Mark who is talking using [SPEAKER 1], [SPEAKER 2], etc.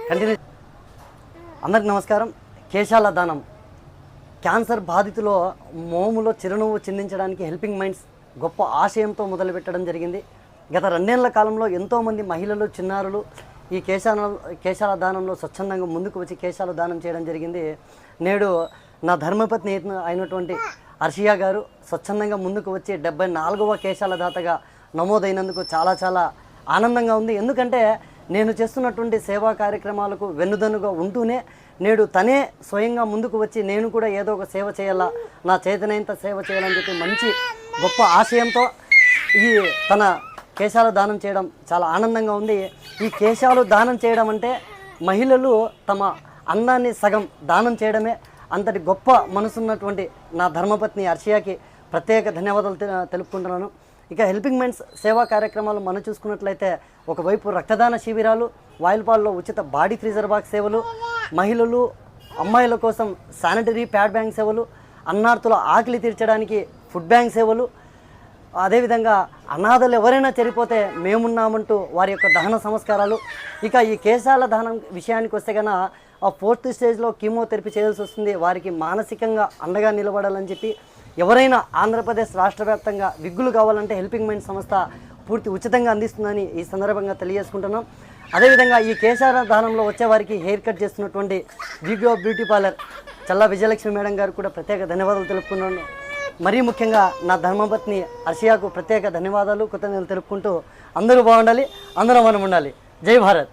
[SPEAKER 1] Continue. అందరికి నమస్కారం. కేశాల దానం క్యాన్సర్ బాధితులో మోములో చిరునవ్వు చిందించడానికి హెల్పింగ్ మైండ్స్ గొప్ప ఆశయంతో మొదలుపెట్టడం జరిగింది. గత 2 ఏళ్ల కాలంలో ఎంతోమంది మహిళలు, చిన్నారులు ఈ కేశాల దానంలో స్వచ్ఛందంగా ముందుకు వచ్చి కేశాల దానం చేయడం జరిగింది. నేడు నా ధర్మపత్ని అయినటువంటి అర్షియా గారు స్వచ్ఛందంగా ముందుకు వచ్చి 74వ కేశాల దాతగా నమోదైనందుకు చాలా చాలా ఆనందంగా ఉంది. ఎందుకంటే నేను చేస్తున్నటువంటి సేవా కార్యక్రమాలకు వెన్నుదన్నుగా ఉంటూనే నేడు తనే స్వయంగా ముందుకు వచ్చి నేను కూడా ఏదో ఒక సేవ చేయాలా, నా చేతనైనంత సేవ చేయాలని చెప్పి మంచి గొప్ప ఆశయంతో ఈ తన కేశాలు దానం చేయడం చాలా ఆనందంగా ఉంది. ఈ కేశాలు దానం చేయడం అంటే మహిళలు తమ అందాన్ని సగం దానం చేయడమే. అంతటి గొప్ప మనసున్నటువంటి నా ధర్మపత్ని అర్షియాకి ప్రత్యేక ధన్యవాదాలు తెలుపుకుంటున్నాను. ఇక హెల్పింగ్ మైండ్స్ సేవా కార్యక్రమాలు మనం చూసుకున్నట్లయితే ఒకవైపు రక్తదాన శిబిరాలు, వాయిల్పాల్లో ఉచిత బాడీ ఫ్రీజర్ బాక్స్ సేవలు, మహిళలు అమ్మాయిల కోసం శానిటరీ ప్యాడ్ బ్యాంక్ సేవలు, అన్నార్తుల ఆకలి తీర్చడానికి ఫుడ్ బ్యాంక్ సేవలు, అదేవిధంగా అనాథలు ఎవరైనా చనిపోతే మేమున్నామంటూ వారి యొక్క దహన సంస్కారాలు. ఇక ఈ కేశాల దహనం విషయానికి వస్తే కన్నా 4th స్టేజ్లో కీమోథెరపీ చేయాల్సి వస్తుంది. వారికి మానసికంగా అండగా నిలబడాలని చెప్పి ఎవరైనా ఆంధ్రప్రదేశ్ రాష్ట్ర వ్యాప్తంగా విగ్గులు కావాలంటే హెల్పింగ్ మైండ్ సంస్థ పూర్తి ఉచితంగా అందిస్తుందని ఈ సందర్భంగా తెలియజేసుకుంటున్నాం. అదేవిధంగా ఈ కేశాల దానంలో వచ్చేవారికి హెయిర్ కట్ చేస్తున్నటువంటి వీడియో బ్యూటీ పార్లర్ చల్లా విజయలక్ష్మి మేడం గారు కూడా ప్రత్యేక ధన్యవాదాలు తెలుపుకున్నాను. మరీ ముఖ్యంగా నా ధర్మపత్ని అర్షియాకు ప్రత్యేక ధన్యవాదాలు, కృతజ్ఞతలు తెలుపుకుంటూ అందరూ బాగుండాలి, అందరూ మనం ఉండాలి. జై భారత్.